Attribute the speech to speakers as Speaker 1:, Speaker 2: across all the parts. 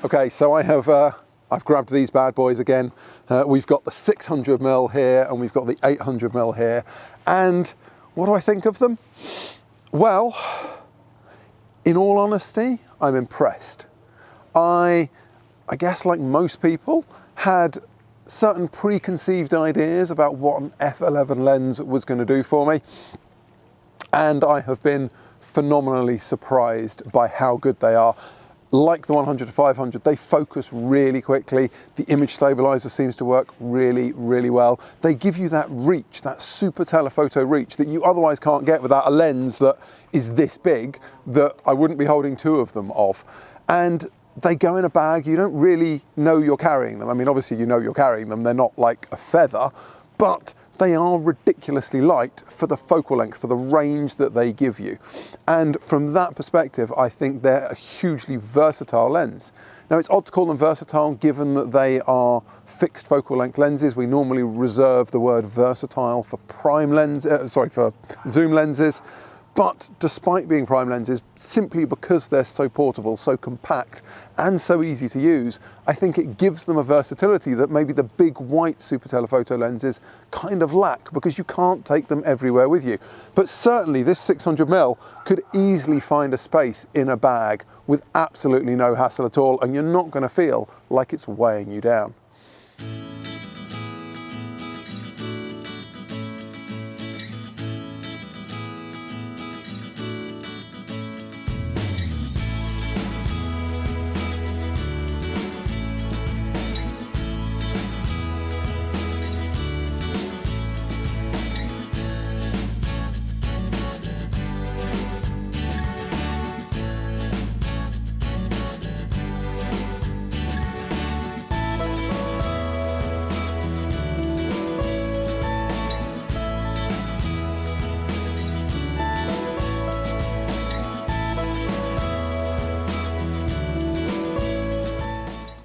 Speaker 1: Okay, so I've grabbed these bad boys again. We've got the 600mm here and we've got the 800mm here. And what do I think of them? Well, in all honesty, I'm impressed. I guess like most people, had certain preconceived ideas about what an f11 lens was going to do for me. And I have been phenomenally surprised by how good they are. Like the 100-500, they focus really quickly. The image stabilizer seems to work really, really well. They give you that reach, that super telephoto reach that you otherwise can't get without a lens that is this big, that I wouldn't be holding two of them of. And they go in a bag, you don't really know you're carrying them. I mean, obviously you know you're carrying them, they're not like a feather, but they are ridiculously light for the focal length, for the range that they give you. And from that perspective, I think they're a hugely versatile lens. Now, it's odd to call them versatile given that they are fixed focal length lenses. We normally reserve the word versatile for for zoom lenses. But despite being prime lenses, simply because they're so portable, so compact, and so easy to use, I think it gives them a versatility that maybe the big white super telephoto lenses kind of lack, because you can't take them everywhere with you. But certainly this 600mm could easily find a space in a bag with absolutely no hassle at all, and you're not going to feel like it's weighing you down.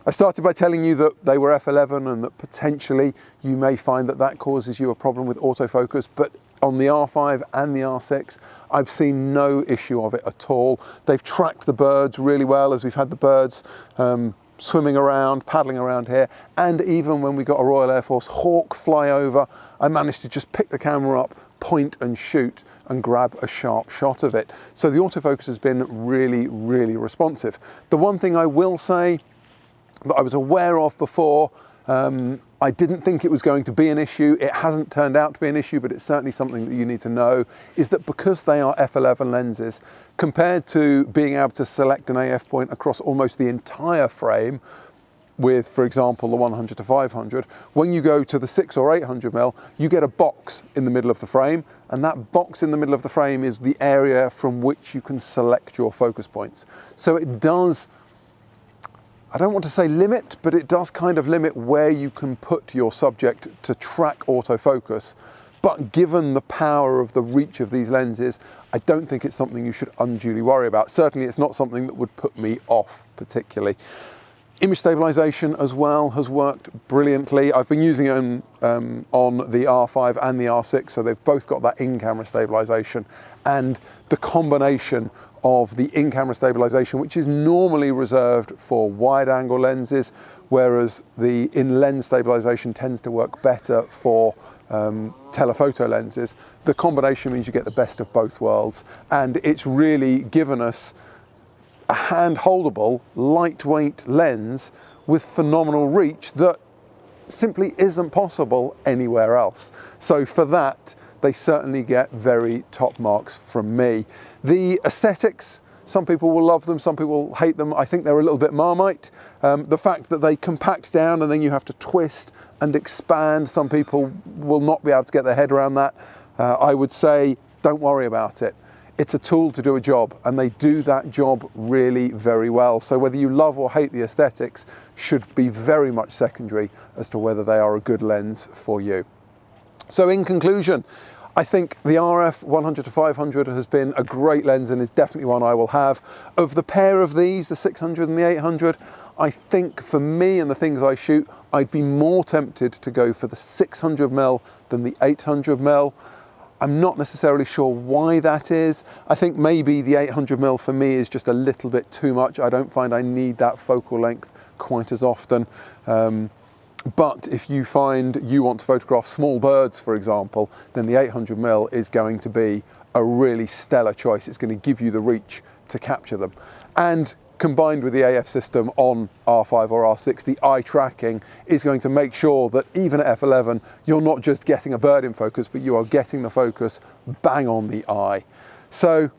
Speaker 1: I started by telling you that they were f11 and that potentially you may find that that causes you a problem with autofocus, but on the R5 and the R6, I've seen no issue of it at all. They've tracked the birds really well as we've had the birds swimming around, paddling around here, and even when we got a Royal Air Force Hawk fly over, I managed to just pick the camera up, point and shoot and grab a sharp shot of it. So the autofocus has been really, really responsive. The one thing I will say that I was aware of before, I didn't think it was going to be an issue. It hasn't turned out to be an issue, but it's certainly something that you need to know, is that because they are f11 lenses, compared to being able to select an AF point across almost the entire frame with, for example, the 100-500, when you go to the 600 or 800mm, you get a box in the middle of the frame, and that box in the middle of the frame is the area from which you can select your focus points. So it does, I don't want to say limit, but it does kind of limit where you can put your subject to track autofocus. But given the power of the reach of these lenses, I don't think it's something you should unduly worry about. Certainly it's not something that would put me off particularly. Image stabilization as well has worked brilliantly. I've been using it on the R5 and the R6, so they've both got that in-camera stabilization, and the combination of the in-camera stabilization, which is normally reserved for wide-angle lenses, whereas the in-lens stabilization tends to work better for telephoto lenses. The combination means you get the best of both worlds, and it's really given us a hand-holdable, lightweight lens with phenomenal reach that simply isn't possible anywhere else. So for that, they certainly get very top marks from me. The aesthetics, some people will love them, some people will hate them. I think they're a little bit Marmite. The fact that they compact down and then you have to twist and expand, some people will not be able to get their head around that. I would say, don't worry about it. It's a tool to do a job, and they do that job really very well. So whether you love or hate the aesthetics should be very much secondary as to whether they are a good lens for you. So in conclusion, I think the RF 100-500 has been a great lens and is definitely one I will have. Of the pair of these, the 600 and the 800, I think for me and the things I shoot, I'd be more tempted to go for the 600mm than the 800mm. I'm not necessarily sure why that is. I think maybe the 800mm for me is just a little bit too much. I don't find I need that focal length quite as often. But if you find you want to photograph small birds, for example, then the 800mm is going to be a really stellar choice. It's going to give you the reach to capture them. And combined with the AF system on R5 or R6, the eye tracking is going to make sure that even at f11, you're not just getting a bird in focus, but you are getting the focus bang on the eye. So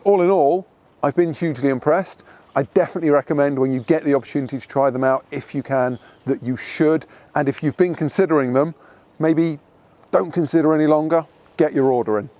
Speaker 1: all in all, I've been hugely impressed. I definitely recommend when you get the opportunity to try them out, if you can, that you should. And if you've been considering them, maybe don't consider any longer, get your order in.